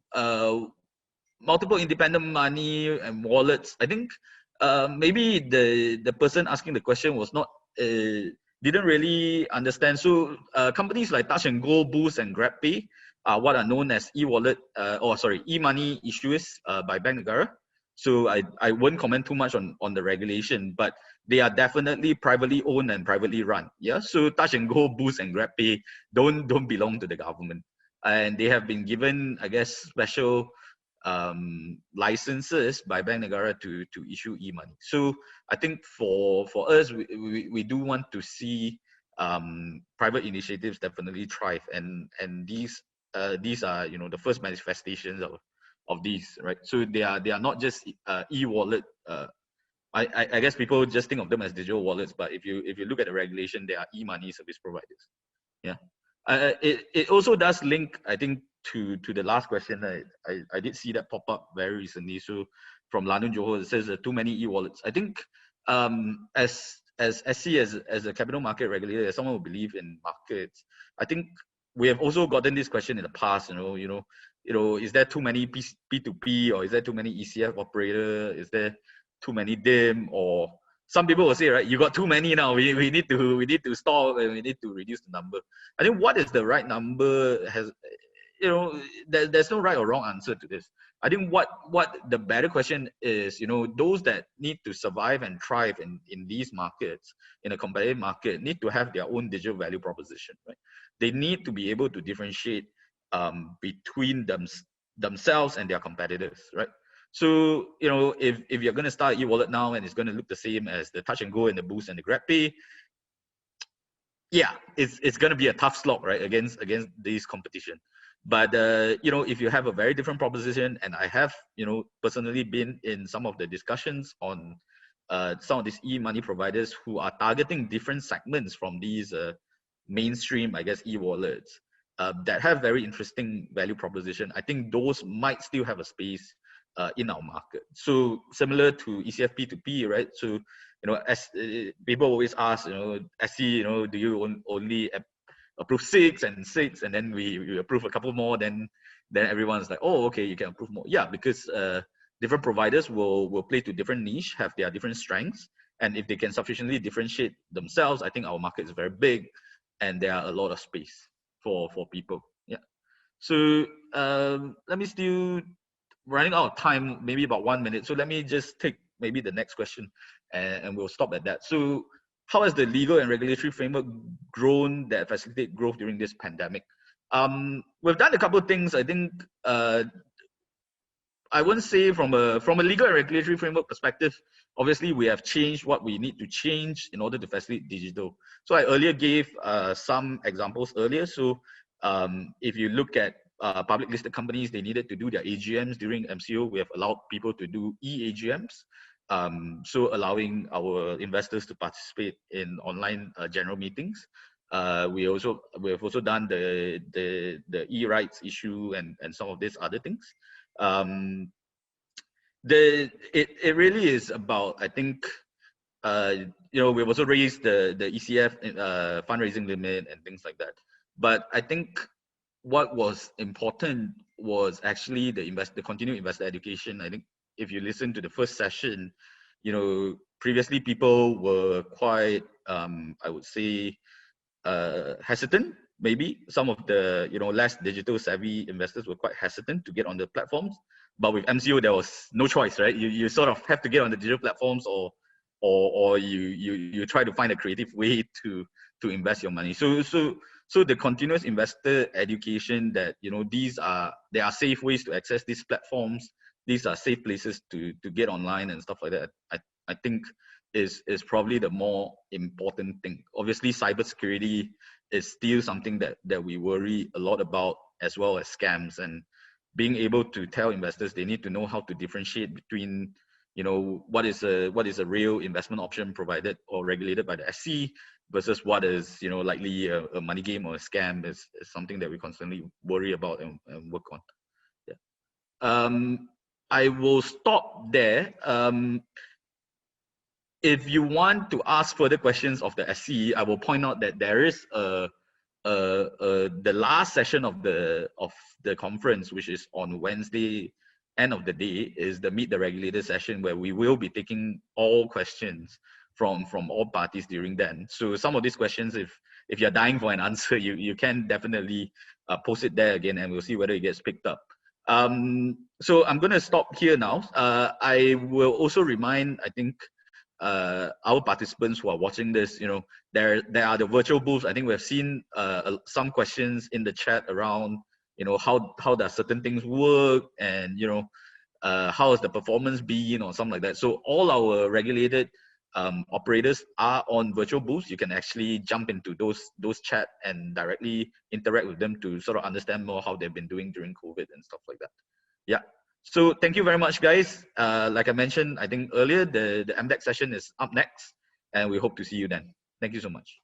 multiple independent money and wallets. I think maybe the person asking the question was not didn't really understand. So companies like Touch and Go, Boost, and GrabPay are what are known as e-wallet e-money issuers by Bank Negara. So I won't comment too much on the regulation, but they are definitely privately owned and privately run. Yeah. So Touch and Go, Boost, and GrabPay don't belong to the government, and they have been given, I guess, special licenses by Bank Negara to issue e-money. So I think for us, we do want to see private initiatives definitely thrive, and these are the first manifestations of these, right? So they are not just e-wallet. I guess people just think of them as digital wallets, but if you look at the regulation, they are e-money service providers. Yeah. It also does link, I think, to the last question. I did see that pop up very recently. So from Lanun Johor, it says too many e-wallets. I think as SC as a capital market regulator, as someone who believes in markets, I think we have also gotten this question in the past. Is there too many P2P, or is there too many ECF operator? Is there too many DIM? Or some people will say, right, you got too many now. We need to stop, and we need to reduce the number. I think what is the right number there's no right or wrong answer to this. I think what the better question is, those that need to survive and thrive in these markets, in a competitive market, need to have their own digital value proposition, right? They need to be able to differentiate between themselves and their competitors, right? So, if you're going to start e-wallet now and it's going to look the same as the Touch and Go and the Boost and the GrabPay, yeah, it's going to be a tough slog, right, against this competition. But if you have a very different proposition, and I have personally been in some of the discussions on some of these e-money providers who are targeting different segments from these mainstream, I guess, e-wallets that have very interesting value proposition, I think those might still have a space in our market. So similar to ECF P2P, right? So as people always ask, SC, do you only approve 6 and 6, and then we approve a couple more, then everyone's like, oh, okay, you can approve more. Yeah, because different providers will play to different niche, have their different strengths, and if they can sufficiently differentiate themselves, I think our market is very big, and there are a lot of space for people. Yeah. So let me still running out of time, maybe about 1 minute. So let me just take maybe the next question, and we'll stop at that. So how has the legal and regulatory framework grown that facilitate growth during this pandemic? We've done a couple of things. I think I wouldn't say from a legal and regulatory framework perspective, obviously we have changed what we need to change in order to facilitate digital. So I earlier gave some examples earlier. So if you look at public listed companies, they needed to do their AGMs during MCO. We have allowed people to do e-AGMs. So allowing our investors to participate in online general meetings. We have also done the e-rights issue and some of these other things. It really is about, I think, we've also raised the ECF fundraising limit and things like that. But I think what was important was actually the continued investor education. I think if you listen to the first session, previously people were quite, I would say, hesitant. Maybe some of the less digital savvy investors were quite hesitant to get on the platforms. But with MCO, there was no choice, right? You sort of have to get on the digital platforms, or you try to find a creative way to invest your money. So the continuous investor education that there are safe ways to access these platforms. These are safe places to get online and stuff like that. I think is probably the more important thing. Obviously, cybersecurity is still something that we worry a lot about, as well as scams, and being able to tell investors they need to know how to differentiate between what is a real investment option provided or regulated by the SC versus what is likely a money game or a scam is something that we constantly worry about and work on. Yeah. I will stop there. If you want to ask further questions of the SC, I will point out that there is the last session of the conference, which is on Wednesday, end of the day, is the Meet the Regulator session, where we will be taking all questions from all parties during then. So some of these questions, if you're dying for an answer, you can definitely post it there again, and we'll see whether it gets picked up. So I'm going to stop here now. I will also remind, I think, our participants who are watching this, there are the virtual booths. I think we've seen some questions in the chat around, how does certain things work, and how has the performance been, or something like that. So all our regulated operators are on virtual booths. You can actually jump into those chat and directly interact with them to sort of understand more how they've been doing during COVID and stuff like that. Yeah. So thank you very much, guys. Like I mentioned, I think earlier, the MDEC session is up next, and we hope to see you then. Thank you so much.